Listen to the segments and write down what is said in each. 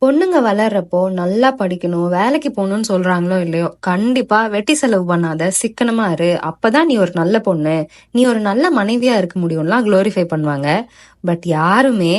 பொண்ணுங்க வளர்றப்போ நல்லா படிக்கணும், வேலைக்கு போகணும்னு சொல்றாங்களோ இல்லையோ, கண்டிப்பா வெட்டி செலவு பண்ணாத, சிக்கனமா இரு. அப்பதான் நீ ஒரு நல்ல பொண்ணு, நீ ஒரு நல்ல மனைவியா இருக்க முடியும்லாம் குளோரிஃபை பண்ணுவாங்க. பட் யாருமே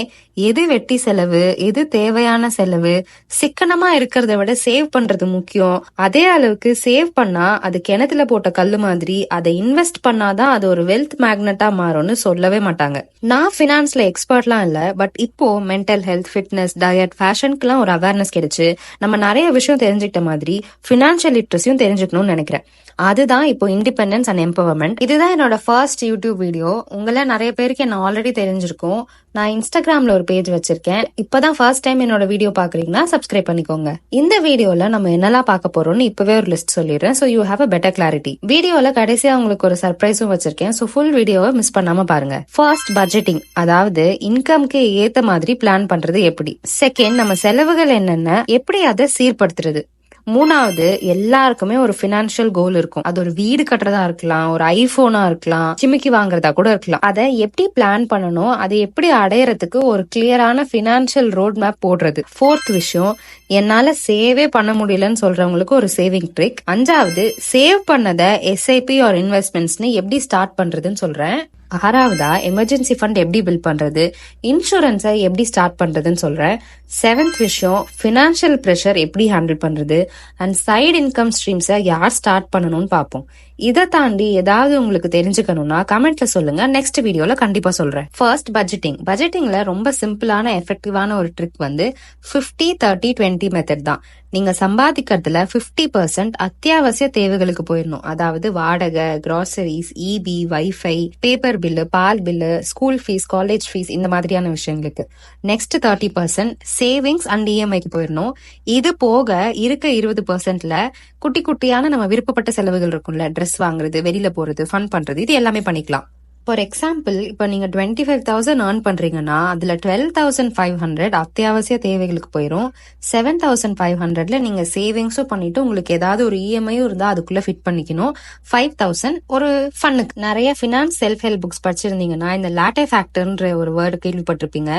எது வெட்டி செலவு, எது தேவையான செலவு, சிக்கனமா இருக்கிறத விட சேவ் பண்றது முக்கியம். அதே அளவுக்கு சேவ் பண்ணா அது கிணத்துல போட்ட கல்லு மாதிரி, அதை இன்வெஸ்ட் பண்ணாதான் அது ஒரு வெல்த் மேக்னெட்டா மாறும்னு சொல்லவே மாட்டாங்க. நான் ஃபினான்ஸ்ல எக்ஸ்பர்ட்லாம் இல்ல, பட் இப்போ மென்டல் ஹெல்த், ஃபிட்னஸ், டயட், ஃபேஷனுக்குலாம் ஒரு அவேர்னஸ் கிடைச்சு நம்ம நிறைய விஷயம் தெரிஞ்சுக்கிட்ட மாதிரி ஃபினான்ஷியல் லிட்ரஸியும் தெரிஞ்சுக்கணும்னு நினைக்கிறேன். அதுதான் இப்போ இண்டிபெண்டன்ஸ் அண்ட் எம்பவர்மெண்ட். இதுதான் என்னோட ஃபர்ஸ்ட் யூடியூப் வீடியோ. உங்கள நிறைய பேருக்கு என்ன ஆல்ரெடி தெரிஞ்சிருக்கும். நான் இன்ஸ்டாகிராம்ல ஒரு பேஜ் வச்சிருக்கேன். இப்பதான் ஃபர்ஸ்ட் டைம் என்னோட வீடியோ பாக்குறீங்கன்னா சப்ஸ்கிரைப் பண்ணிக்கோங்க. இந்த வீடியோல நம்ம என்னெல்லாம் பார்க்க போறோம்னு இப்பவே ஒரு லிஸ்ட் சொல்லிடுறேன். So you have a better clarity. வீடியோல கடைசியா உங்களுக்கு ஒரு சர்ப்ரைஸும் வச்சிருக்கேன். சோ ஃபுல் வீடியோவை மிஸ் பண்ணாம பாருங்க. ஃபர்ஸ்ட் பட்ஜெட்டிங், அதாவது இன்கம்க்கு ஏத்த மாதிரி பிளான் பண்றது எப்படி. செகண்ட், நம்ம செலவுகள் என்னென்ன, எப்படி அதை சீர்படுத்துறது. மூணாவது, எல்லாருக்குமே ஒரு பினான்சியல் கோல் இருக்கும். அது ஒரு வீடு கட்டுறதா இருக்கலாம், ஒரு ஐபோனா இருக்கலாம், சிமிக்கி வாங்குறதா கூட இருக்கலாம். அதை எப்படி பிளான் பண்ணணும், அதை எப்படி அடையறதுக்கு ஒரு கிளியரான பினான்சியல் ரோட் மேப் போடுறது. ஃபோர்த் விஷயம், என்னால சேவே பண்ண முடியலன்னு சொல்றவங்களுக்கு ஒரு சேவிங் ட்ரிக். அஞ்சாவது, சேவ் பண்ணதை எஸ்ஐபி ஆர் இன்வெஸ்ட்மெண்ட்ஸ்னு எப்படி ஸ்டார்ட் பண்றதுன்னு சொல்றேன். ஆறாவதா, எமர்ஜென்சி ஃபண்ட் எப்படி பில்ட் பண்றது, இன்சூரன்ஸை எப்படி ஸ்டார்ட் பண்றதுன்னு சொல்றேன். செவன்த் விஷயம், பினான்சியல் ப்ரெஷர் எப்படி ஹேண்டில் பண்றது, அண்ட் சைடு இன்கம் ஸ்ட்ரீம்ஸை யார் ஸ்டார்ட் பண்ணணும்னு பார்ப்போம். இதை தாண்டி ஏதாவது உங்களுக்கு தெரிஞ்சுக்கணும்னா கமெண்ட்ல சொல்லுங்க, நெக்ஸ்ட் வீடியோல கண்டிப்பா சொல்றேன். First, budgeting. பட்ஜெட்டிங்ல ரொம்ப சிம்பிளான எஃபெக்டிவான ஒரு ட்ரிக் வந்து 50-30-20 மெத்தட் தான். நீங்க சம்பாதிக்கிறதுல 50% அத்தியாவசிய தேவைகளுக்கு போயிடணும். அதாவது வாடகை, groceries, EB, wifi, paper bill, பால் bill, school fees, college fees, இந்த மாதிரியான விஷயங்களுக்கு. நெக்ஸ்ட் 30% சேவிங்ஸ் அண்ட் இஎம்ஐக்கு போயிடணும். இது போக இருக்க 20%ல குட்டி குட்டியான நம்ம விருப்பப்பட்ட செலவுகள் இருக்கும்ல, ட்ரெஸ் வாங்குறது, வெளியில போறது, ஃபன் பண்றது, இது எல்லாமே பண்ணிக்கலாம். ஃபார் எக்ஸாம்பிள், இப்போ நீங்க 25,000 ஏர்ன் பண்றீங்கன்னா அதுல 12,500 அத்தியாவசிய தேவைகளுக்கு போயிடும். 7,500ல நீங்க சேவிங்ஸும் பண்ணிட்டு உங்களுக்கு ஏதாவது ஒரு இஎம்ஐயும் இருந்தா அதுக்குள்ள ஃபிட் பண்ணிக்கணும். 5,000 ஒரு ஃபன்னுக்கு. நிறைய ஃபினான்ஸ் செல்ஃப் ஹெல்ப் புக்ஸ் படிச்சிருந்தீங்கன்னா இந்த லாட்டே ஃபேக்டர்ன்ற ஒரு வேர்டு கேள்விப்பட்டிருப்பீங்க.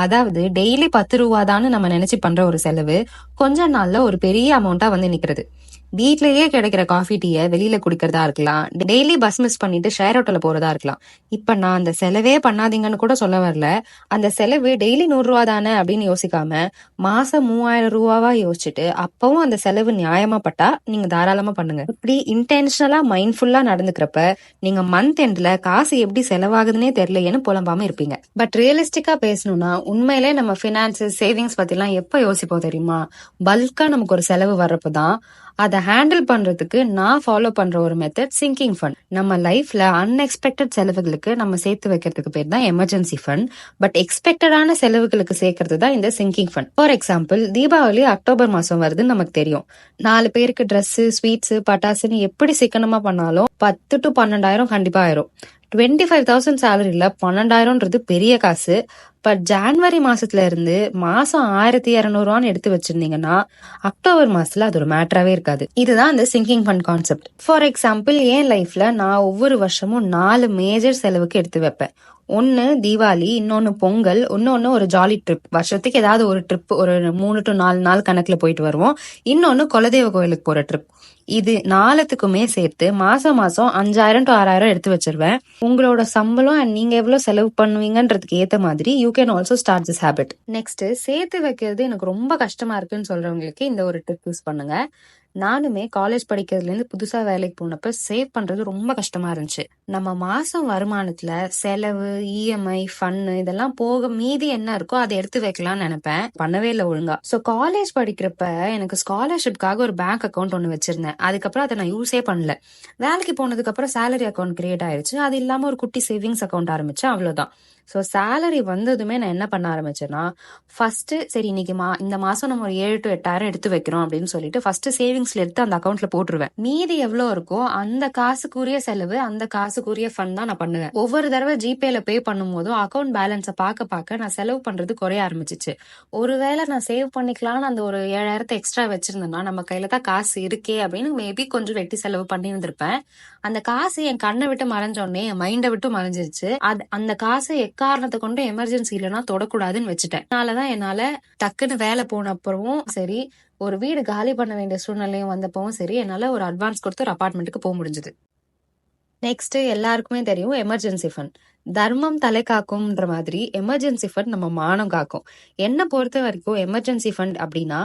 அதாவது டெய்லி 10 ரூபாதான்னு நம்ம நினைச்சு பண்ற ஒரு செலவு கொஞ்ச நாள்ல ஒரு பெரிய அமௌண்டா வந்து நிக்கிறது. வீட்லயே கிடைக்கிற காஃபி டீயை வெளியில குடிக்கிறதா இருக்கலாம், டெய்லி பஸ் மிஸ் பண்ணிட்டு ஷேர் ஆட்டோல போறதா இருக்கலாம். இப்ப நான் அந்த செலவே பண்ணாதீங்கன்னு கூட சொல்ல வரல. அந்த செலவு டெய்லி 100 ரூபா தானே அப்படின்னு யோசிக்காம மாசம் 3,000 ரூபாவா யோசிச்சுட்டு அப்பவும் அந்த செலவு நியாயமா பட்டா நீங்க தாராளமா பண்ணுங்க. இப்படி இன்டென்ஷனலா மைண்ட்ஃபுல்லா நடந்துக்கிறப்ப நீங்க மந்த் எண்ட்ல காசு எப்படி செலவாகுதுன்னே தெரியலையேன்னு புலம்பாம இருப்பீங்க. பட் ரியலிஸ்டிக்கா பேசணும்னா உண்மையிலே நம்ம பினான்ஸ், சேவிங்ஸ் பத்தி எல்லாம் எப்ப யோசிப்போம் தெரியுமா? பல்கா நமக்கு ஒரு செலவு வர்றப்பதான். அதை ஹேண்டில் பண்றதுக்கு நான் ஃபாலோ பண்ற ஒரு மெத்தட் சிங்கிங் ஃபண்ட். நம்ம லைஃப்ல அன்எக்ஸ்பெக்டட் செலவுகளுக்கு நம்ம சேர்த்து வைக்கிறதுக்கு பேர் தான் எமர்ஜென்சி ஃபண்ட். பட் எக்ஸ்பெக்டடான செலவுகளுக்கு சேர்க்கறது தான் இந்த sinking fund. For example, Deepavali October மாசம் வருதுன்னு நமக்கு தெரியும். 4 பேருக்கு ட்ரெஸ், ஸ்வீட்ஸ், பட்டாசுன்னு எப்படி சிக்கனமா பண்ணாலும் 10 to 12,000 கண்டிப்பா ஆயிரும். 25,000 சேலரியில 12,000ன்றது பெரிய காசு. பட் ஜான்வரி மாசத்துல இருந்து மாசம் 1,200 எடுத்து வச்சிருந்தீங்கன்னா அக்டோபர் மாசத்துல அது ஒரு மேட்டராவே இருக்காது. இதுதான் இந்த sinking fund concept. For example, என் லைஃப்ல நான் ஒவ்வொரு வருஷமும் 4 மேஜர் செலவுக்கு எடுத்து வைப்பேன். ஒன்னு தீபாவளி, இன்னொன்னு பொங்கல், இன்னொன்னு ஒரு ஜாலி ட்ரிப். வருஷத்துக்கு ஏதாவது ஒரு ட்ரிப் ஒரு 3 to 4 நாள் கணக்குல போயிட்டு வருவோம். இன்னொன்னு குலதெய்வ கோயிலுக்கு போற ட்ரிப். இது 4த்துக்குமே சேர்த்து மாசம் மாசம் 5,000 to 6,000 எடுத்து வச்சிருவேன். உங்களோட சம்பளம் அண்ட் நீங்க எவ்வளவு செலவு பண்ணுவீங்கன்றதுக்கு ஏத்த மாதிரி you can also start this habit. Next, சேர்த்து வைக்கிறது எனக்கு ரொம்ப கஷ்டமா இருக்குன்னு சொல்றவங்களுக்கு இந்த ஒரு ட்ரிக் யூஸ் பண்ணுங்க. நானுமே காலேஜ் படிக்கிறதுல இருந்து புதுசா வேலைக்கு போனப்ப சேவ் பண்றது ரொம்ப கஷ்டமா இருந்துச்சு. நம்ம மாசம் வருமானத்துல செலவு, இஎம்ஐ, ஃபன்னு இதெல்லாம் போக மீதி என்ன இருக்கோ அதை எடுத்து வைக்கலாம்னு நினைப்பேன். பண்ணவே இல்லை ஒழுங்கா. சோ காலேஜ் படிக்கிறப்ப எனக்கு ஸ்காலர்ஷிப்காக ஒரு பேங்க் அக்கௌண்ட் ஒண்ணு வச்சிருந்தேன். அதுக்கப்புறம் அதை நான் யூஸே பண்ணல. வேலைக்கு போனதுக்கு அப்புறம் சேலரி அக்கௌண்ட் கிரியேட் ஆயிருச்சு. அது இல்லாம ஒரு குட்டி சேவிங்ஸ் அக்கௌண்ட் ஆரம்பிச்சேன், அவ்வளவுதான். ஸோ சேலரி வந்ததுமே நான் என்ன பண்ண ஆரம்பிச்சேன்னா, ஃபர்ஸ்ட் சரி இன்னைக்கு இந்த மாசம் நம்ம ஒரு 7 to 8,000 எடுத்து வைக்கிறோம் அப்படின்னு சொல்லிட்டு ஃபர்ஸ்ட் சேவிங்ஸ்ல எடுத்து அந்த அக்கௌண்ட்ல போட்டுருவேன். மீதி எவ்வளவு இருக்கோ அந்த காசுக்குரிய செலவு, அந்த காசுக்குரிய ஃபண்ட் தான் நான் பண்ணுவேன். ஒவ்வொரு தடவை ஜிபேல பே பண்ணும் போதும் அக்கௌண்ட் பேலன்ஸை பார்க்க நான் செலவு பண்றது குறைய ஆரம்பிச்சிச்சு. ஒருவேளை நான் சேவ் பண்ணிக்கலாம்னு அந்த ஒரு 7,000 எக்ஸ்ட்ரா வச்சிருந்தேன்னா நம்ம கையில தான் காசு இருக்கே அப்படின்னு மேபி கொஞ்சம் வெட்டி செலவு பண்ணி இருந்திருப்பேன். அந்த காசு என் கண்ணை விட்டு மறைஞ்சோடனே என் மைண்டை விட்டு மறைஞ்சிருச்சு. அந்த காசை எக்காரணத்தை கொண்டு எமர்ஜென்சி இல்லைன்னா தொடக்கூடாதுன்னு வச்சுட்டேன். அதனாலதான் என்னால டக்குன்னு வேலை போன அப்புறமும் சரி, ஒரு வீடு காலி பண்ண வேண்டிய சூழ்நிலையும் வந்தப்பவும் சரி, என்னால ஒரு அட்வான்ஸ் கொடுத்து ஒரு அபார்ட்மெண்ட்டுக்கு போக முடிஞ்சது. நெக்ஸ்ட், எல்லாருக்குமே தெரியும் எமர்ஜென்சி ஃபண்ட். தர்மம் தலை காக்கும்ன்ற மாதிரி எமர்ஜென்சி ஃபண்ட் நம்ம மானம் காக்கும். என்ன பொறுத்த வரைக்கும் எமர்ஜென்சி ஃபண்ட் அப்படின்னா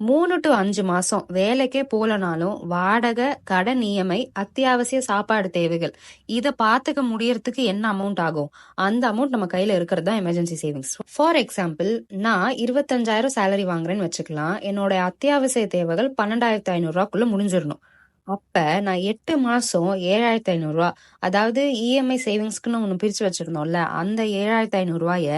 3 to 5 மாசம் வேலைக்கே போலனாலும் வாடகை, கடன் இஎம்ஐ, அத்தியாவசிய சாப்பாடு தேவைகள் இதை பார்த்துக்க முடியறதுக்கு என்ன அமௌண்ட் ஆகும், அந்த அமௌண்ட் நம்ம கையில இருக்கிறது தான் எமர்ஜென்சி சேவிங்ஸ். ஃபார் எக்ஸாம்பிள், நான் 25,000 சேலரி வாங்குறேன்னு வச்சுக்கலாம். என்னோட அத்தியாவசிய தேவைகள் 12,500 ரூபாய்க்குள்ள முடிஞ்சிடணும். அப்ப நான் 8 மாசம் 7,500 ரூபாய், அதாவது இஎம்ஐ சேவிங்ஸ்க்குன்னு ஒண்ணு பிரிச்சு வச்சிருந்தோம்ல, அந்த 7,500 ரூபாய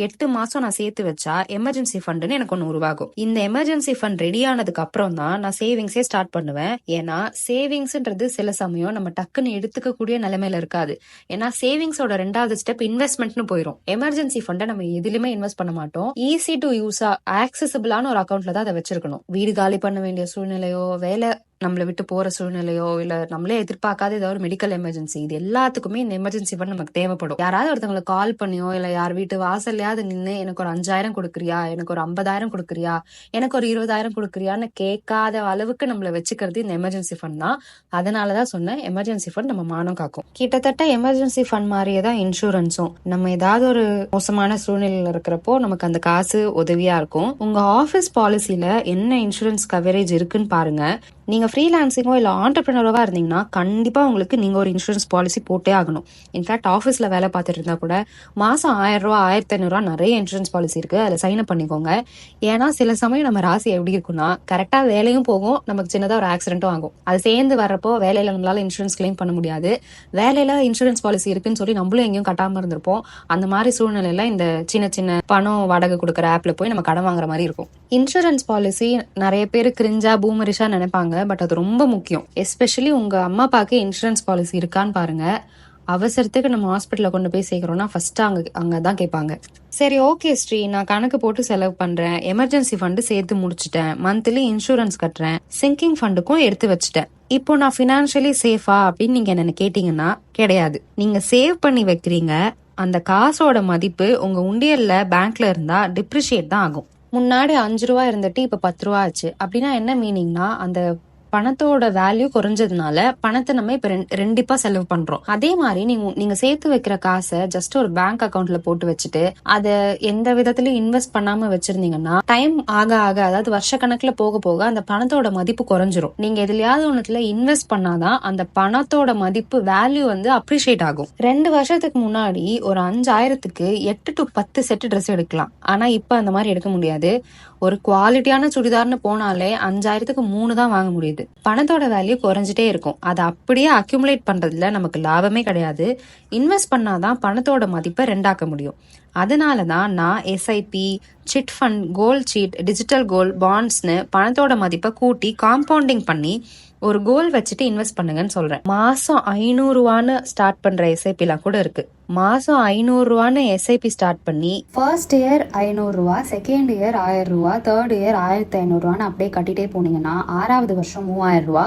8 மாசம் நான் சேர்த்து வச்சா எமர்ஜென்சி ஃபண்ட்னு எனக்கு ஒண்ணு உருவாகும். இந்த எமர்ஜென்சி ஃபண்ட் ரெடி ஆனதுக்கு அப்புறம் தான் நான் சேவிங்ஸே ஸ்டார்ட் பண்ணுவேன். ஏன்னா சேவிங்ஸ்ன்றது சில சமயம் நம்ம டக்குன்னு எடுத்துக்க கூடிய நிலைமையில இருக்காது. ஏன்னா சேவிங்ஸோட 2வது ஸ்டெப் இன்வெஸ்ட்மெண்ட்னு போயிடும். எமர்ஜென்சி ஃபண்டை நம்ம எதுலயுமே இன்வெஸ்ட் பண்ண மாட்டோம். ஈஸி டு யூஸா ஆக்சசிபிளான ஒரு அக்கௌண்ட்ல தான் அதை வச்சிருக்கணும். வீடு காலி பண்ண வேண்டிய சூழ்நிலையோ, வேலை நம்மளை விட்டு போற சூழ்நிலையோ, இல்ல நம்மளே எதிர்பார்க்காத ஏதாவது ஒரு மெடிக்கல் எமர்ஜென்சி, இது எல்லாத்துக்குமே இந்த எமர்ஜென்சி ஃபண்ட் நமக்கு தேவைப்படும். யாராவது ஒருத்தவங்களுக்கு கால் பண்ணியோ, இல்ல யார் வீட்டு வாசல்லையாவது நின்று எனக்கு ஒரு 5,000 கொடுக்குறியா, எனக்கு ஒரு 50,000 கொடுக்குறியா, எனக்கு ஒரு 20,000 கொடுக்குறியான்னு கேட்காத அளவுக்கு நம்மள வச்சுக்கிறது இந்த எமர்ஜென்சி ஃபண்ட் தான். அதனாலதான் சொன்னேன், எமர்ஜென்சி ஃபண்ட் நம்ம மானம் காக்கும். கிட்டத்தட்ட எமர்ஜென்சி ஃபண்ட் மாதிரியே தான் இன்சூரன்ஸும். நம்ம ஏதாவது ஒரு மோசமான சூழ்நிலையில இருக்கிறப்போ நமக்கு அந்த காசு உதவியா இருக்கும். உங்க ஆபீஸ் பாலிசில என்ன இன்சூரன்ஸ் கவரேஜ் இருக்குன்னு பாருங்க. நீங்க ஃப்ரீலான்சிங்கோ இல்ல ஆண்டர்பிரினரவா இருந்தீங்கன்னா கண்டிப்பா உங்களுக்கு நீங்க ஒரு இன்சூரன்ஸ் பாலிசி போட்டே ஆகணும். இன்ஃபேக்ட் ஆஃபீஸ்ல வேலை பார்த்துட்டு இருந்தா கூட மாசம் 1,000 ரூபா 1,500 ரூபா நிறைய இன்சூரன்ஸ் பாலிசி இருக்கு, அதுல சைன் அப் பண்ணிக்கோங்க. ஏன்னா சில சமயம் நம்ம ராசி எப்படி இருக்குன்னா, கரெக்டா வேலையும் போகும், நமக்கு சின்னதா ஒரு ஆக்சிடென்ட்டும் ஆகும். அது சேர்ந்து வர்றப்போ வேலையில நம்மளால இன்சூரன்ஸ் கிளைம் பண்ண முடியாது. வேலையில இன்சூரன்ஸ் பாலிசி இருக்குன்னு சொல்லி நம்மளும் எங்கேயும் கட்டாம இருந்திருப்போம். அந்த மாதிரி சூழ்நிலையில இந்த சின்ன சின்ன பணம் வாடகை கொடுக்குற ஆப்ல போய் நம்ம கடன் வாங்குற மாதிரி இருக்கும். இன்சூரன்ஸ் பாலிசி நிறைய பேர் கிரிஞ்சா பூமரிஷா நினைப்பாங்க, பட் அது ரொம்ப முக்கியம். எஸ்பெஷலி உங்க அம்மா அப்பாக்கு இன்சூரன்ஸ் பாலிசி இருக்கான்னு பாருங்க. அவசரத்துக்கு நம்ம ஹாஸ்பிட்டல்ல கொண்டு போய் சேர்க்கிறோம்னா ஃபர்ஸ்ட் அங்கதான் கேட்பாங்க. சரி, ஓகே ஸ்ரீ, நான் கணக்கு போட்டு செலவு பண்றேன், எமர்ஜென்சி ஃபண்டு சேர்த்து முடிச்சுட்டேன், மந்த்லி இன்சூரன்ஸ் கட்டுறேன், சிங்கிங் ஃபண்டுக்கும் எடுத்து வச்சுட்டேன், இப்போ நான் பினான்சியலி சேஃபா அப்படின்னு நீங்க என்ன கேட்டீங்கன்னா கிடையாது. நீங்க சேவ் பண்ணி வைக்கிறீங்க, அந்த காசோட மதிப்பு உங்க உண்டியல்ல பேங்க்ல இருந்தா டிப்ரிஷியேட் தான் ஆகும். முன்னாடி 5 ரூபா இருந்துட்டு இப்ப 10 ரூபா ஆச்சு அப்படின்னா என்ன மீனிங்னா, அந்த பணத்தோட வேல்யூ குறைஞ்சதுனால பணத்தை நம்ம இப்ப ரெண்டிப்பா செலவு பண்றோம். அதே மாதிரி நீங்க சேர்த்து வைக்கிற காசை ஜஸ்ட் ஒரு பேங்க் அக்கவுண்ட்ல போட்டு வச்சுட்டு அதை எந்த விதத்திலயும் இன்வெஸ்ட் பண்ணாம வச்சிருந்தீங்கன்னா டைம் ஆக ஆக, அதாவது வருஷ கணக்குல போக போக அந்த பணத்தோட மதிப்பு குறைஞ்சிரும். நீங்க எதுலயாவது ஒண்ணுல இன்வெஸ்ட் பண்ணாதான் அந்த பணத்தோட மதிப்பு வேல்யூ வந்து அப்ரிஷியேட் ஆகும். 2 வருஷத்துக்கு முன்னாடி ஒரு 5,000க்கு 8 to 10 செட் ட்ரெஸ் எடுக்கலாம். ஆனா இப்ப அந்த மாதிரி எடுக்க முடியாது. ஒரு குவாலிட்டியான சுடிதார்னு போனாலே 5,000க்கு 3 தான் வாங்க முடியுது. பணத்தோட வேல்யூ குறைஞ்சிட்டே இருக்கும். அதை அப்படியே அக்யூமுலேட் பண்றதுல நமக்கு லாபமே கிடையாது. இன்வெஸ்ட் பண்ணாதான் பணத்தோட மதிப்பை 2ஆக்க முடியும். அதனாலதான் நான் எஸ்ஐபி, சிட் ஃபண்ட், கோல்ட் சீட், டிஜிட்டல் கோல்ட், பாண்ட்ஸ்னு பணத்தோட மதிப்பை கூட்டி காம்பவுண்டிங் பண்ணி ஒரு கோல் வச்சுட்டு இன்வெஸ்ட் பண்ணுங்கன்னு சொல்றேன். மாசம் 500 ரூபான்னு ஸ்டார்ட் பண்ற எஸ்ஐபி எல்லாம் கூட இருக்கு. மாசம் 500 ரூபான்னு எஸ்ஐபி ஸ்டார்ட் பண்ணி ஃபர்ஸ்ட் இயர் 500 ரூபா, செகண்ட் இயர் 1000 ரூபா, தேர்ட் இயர் 1,500 ரூபான்னு அப்படியே கட்டிட்டே போனீங்கன்னா 6வது வருஷம் 3,000 ரூபா,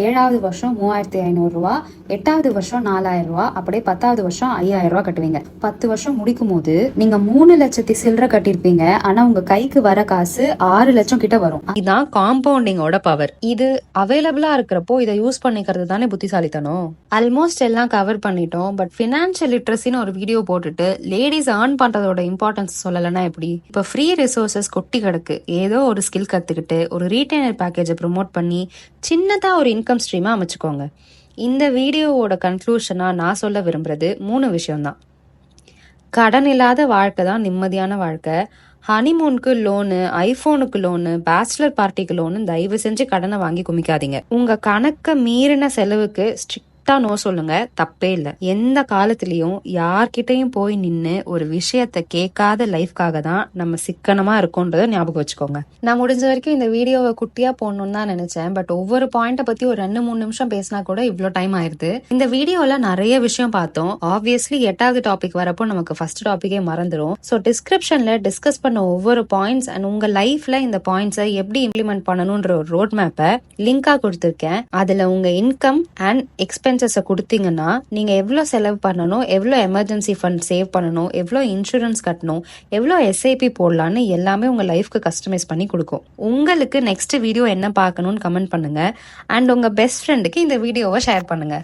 7வது வருஷம் 3,500 ரூபா, 8வது வருஷம் 4,000 ரூபா, அப்படியே 10வது வருஷம் 5,000 ரூபா கட்டுவீங்க. 10 வருஷம் முடிக்கும் போது நீங்க 3 லட்சத்தி சில்லற கட்டிருப்பீங்க. ஆனா உங்க கைக்கு வர காசு 6 லட்சம் கிட்ட வரும். இதுதான் காம்பவுண்டிங்கோட பவர். இது அவைலபிளா இருக்கிறப்போ இதை யூஸ் பண்ணிக்கிறது தானே புத்திசாலித்தனம். ஆல்மோஸ்ட் எல்லாம் கவர் பண்ணிட்டோம். பட் பினான்சியல் லிட்ரஸின்னு ஒரு வீடியோ போட்டுட்டு லேடிஸ் ஏர்ன் பண்றதோட இம்பார்ட்டன்ஸ் சொல்லலைன்னா எப்படி? இப்ப ஃப்ரீ ரிசோர்சஸ் கொட்டி கிடக்கு. ஏதோ ஒரு ஸ்கில் கத்துக்கிட்டு ஒரு ரீட்டைனர் பேக்கேஜை ப்ரமோட் பண்ணி சின்னதா ஒரு இன்கம் ஸ்ட்ரீமா அமைச்சுக்கோங்க. இந்த வீடியோவோட கன்க்ளூஷனா நான் சொல்ல விரும்புறது 3 விஷயம்தான். கடன் இல்லாத வாழ்க்கை தான் நிம்மதியான வாழ்க்கை. ஹனிமூனுக்கு லோனு, ஐபோனுக்கு லோனு, பேச்சுலர் பார்ட்டிக்கு லோனு தயவு செஞ்சு கடனை வாங்கி குமிக்காதீங்க. உங்க கணக்க மீறின செலவுக்கு ஸ்ட்ரிக்டா நோ சொல்லுங்க, தப்பே இல்ல. எந்த காலத்திலயும் யார்கிட்டயும் போய் நின்னு ஒரு விஷயத்த கேட்காத லைஃப்காக தான் நம்ம சிக்கனமா இருக்கோன்றத ஞாபகம் வச்சுக்கோங்க. நான் முடிஞ்ச வரைக்கும் இந்த வீடியோவை குட்டியா போடணும்னு தான் நினைச்சேன். பட் ஒவ்வொரு பாயிண்ட பத்தி ஒரு 2-3 நிமிஷம் பேசினா கூட இவ்வளவு டைம் ஆயிருது. இந்த வீடியோல நிறைய விஷயம் பார்த்தோம். ஆப்வியஸ்லி 8வது டாபிக் வரப்போ நமக்கு ஃபர்ஸ்ட் டாபிக்கே மறந்துடும். ஸோ டிஸ்கிரிப்ஷன்ல டிஸ்கஸ் பண்ண ஒவ்வொரு பாயிண்ட்ஸ் அண்ட் உங்க லைஃப்ல இந்த பாயிண்ட்ஸை எப்படி இம்ப்ளிமெண்ட் பண்ணணும்ன்ற ஒரு ரோட் மேப்பை லிங்கா கொடுத்துருக்கேன். அதுல உங்க இன்கம் அண்ட் எக்ஸ்பென்ஸ் ப்ரிஃபரன்சஸை கொடுத்தீங்கன்னா நீங்க எவ்வளவு செலவு பண்ணணும், எவ்வளவு எமர்ஜென்சி ஃபண்ட் சேவ் பண்ணணும், எவ்வளவு இன்சூரன்ஸ் கட்டணும், எவ்வளவு எஸ்ஐபி போடலான்னு எல்லாமே உங்க லைஃப்க்கு கஸ்டமைஸ் பண்ணி கொடுக்கும். உங்களுக்கு நெக்ஸ்ட் வீடியோ என்ன பார்க்கணும்னு கமெண்ட் பண்ணுங்க. அண்ட் உங்க பெஸ்ட் ஃப்ரெண்டுக்கு இந்த வீடியோவை ஷேர் பண்ணுங்க.